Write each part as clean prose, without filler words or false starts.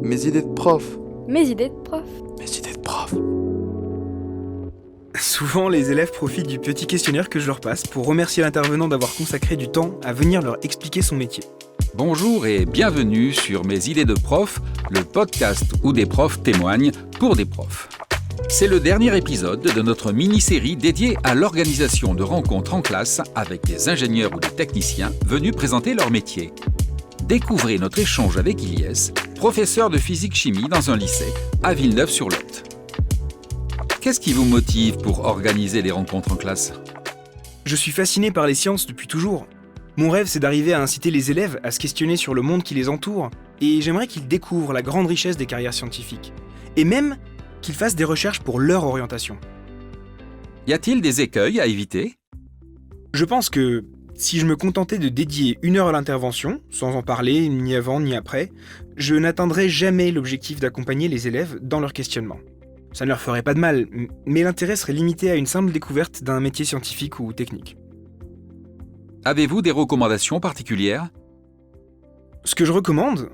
Mes idées de prof. Mes idées de prof. Mes idées de prof. Souvent, les élèves profitent du petit questionnaire que je leur passe pour remercier l'intervenant d'avoir consacré du temps à venir leur expliquer son métier. Bonjour et bienvenue sur Mes idées de prof, le podcast où des profs témoignent pour des profs. C'est le dernier épisode de notre mini-série dédiée à l'organisation de rencontres en classe avec des ingénieurs ou des techniciens venus présenter leur métier. Découvrez notre échange avec Ilyes, professeur de physique-chimie dans un lycée à Villeneuve-sur-Lot. Qu'est-ce qui vous motive pour organiser des rencontres en classe ? Je suis fasciné par les sciences depuis toujours. Mon rêve, c'est d'arriver à inciter les élèves à se questionner sur le monde qui les entoure, et j'aimerais qu'ils découvrent la grande richesse des carrières scientifiques, et même qu'ils fassent des recherches pour leur orientation. Y a-t-il des écueils à éviter ? Je pense que si je me contentais de dédier 1 heure à l'intervention, sans en parler ni avant ni après, je n'atteindrais jamais l'objectif d'accompagner les élèves dans leur questionnement. Ça ne leur ferait pas de mal, mais l'intérêt serait limité à une simple découverte d'un métier scientifique ou technique. Avez-vous des recommandations particulières ? Ce que je recommande,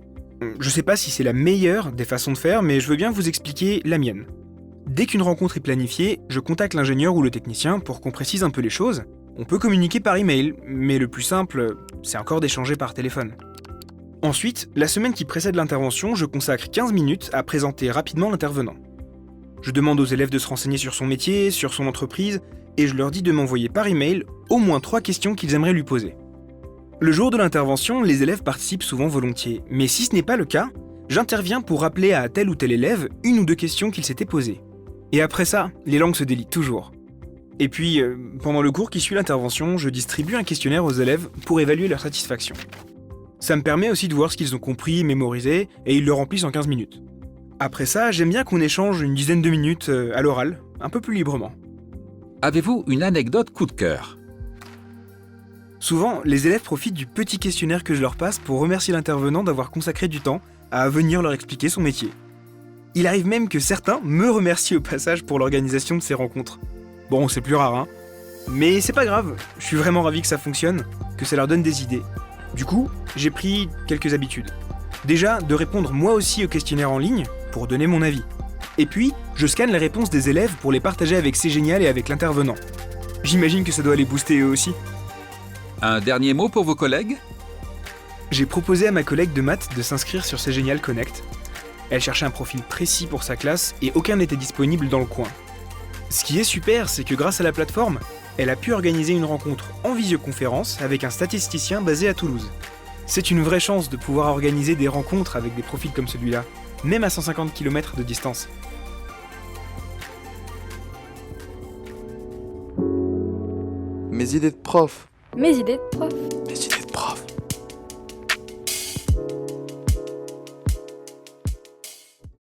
je sais pas si c'est la meilleure des façons de faire, mais je veux bien vous expliquer la mienne. Dès qu'une rencontre est planifiée, je contacte l'ingénieur ou le technicien pour qu'on précise un peu les choses. On peut communiquer par email, mais le plus simple, c'est encore d'échanger par téléphone. Ensuite, la semaine qui précède l'intervention, je consacre 15 minutes à présenter rapidement l'intervenant. Je demande aux élèves de se renseigner sur son métier, sur son entreprise, et je leur dis de m'envoyer par email au moins 3 questions qu'ils aimeraient lui poser. Le jour de l'intervention, les élèves participent souvent volontiers, mais si ce n'est pas le cas, j'interviens pour rappeler à tel ou tel élève 1 ou 2 questions qu'il s'était posées. Et après ça, les langues se délient toujours. Et puis, pendant le cours qui suit l'intervention, je distribue un questionnaire aux élèves pour évaluer leur satisfaction. Ça me permet aussi de voir ce qu'ils ont compris, mémorisé, et ils le remplissent en 15 minutes. Après ça, j'aime bien qu'on échange une dizaine de minutes à l'oral, un peu plus librement. Avez-vous une anecdote coup de cœur ? Souvent, les élèves profitent du petit questionnaire que je leur passe pour remercier l'intervenant d'avoir consacré du temps à venir leur expliquer son métier. Il arrive même que certains me remercient au passage pour l'organisation de ces rencontres. Bon, c'est plus rare, hein. Mais c'est pas grave, je suis vraiment ravi que ça fonctionne, que ça leur donne des idées. Du coup, j'ai pris quelques habitudes. Déjà, de répondre moi aussi au questionnaire en ligne, pour donner mon avis. Et puis, je scanne les réponses des élèves pour les partager avec C'est Génial et avec l'intervenant. J'imagine que ça doit les booster eux aussi. Un dernier mot pour vos collègues ? J'ai proposé à ma collègue de maths de s'inscrire sur C'est Génial Connect. Elle cherchait un profil précis pour sa classe et aucun n'était disponible dans le coin. Ce qui est super, c'est que grâce à la plateforme, elle a pu organiser une rencontre en visioconférence avec un statisticien basé à Toulouse. C'est une vraie chance de pouvoir organiser des rencontres avec des profils comme celui-là, même à 150 km de distance. Mes idées de prof. Mes idées de prof.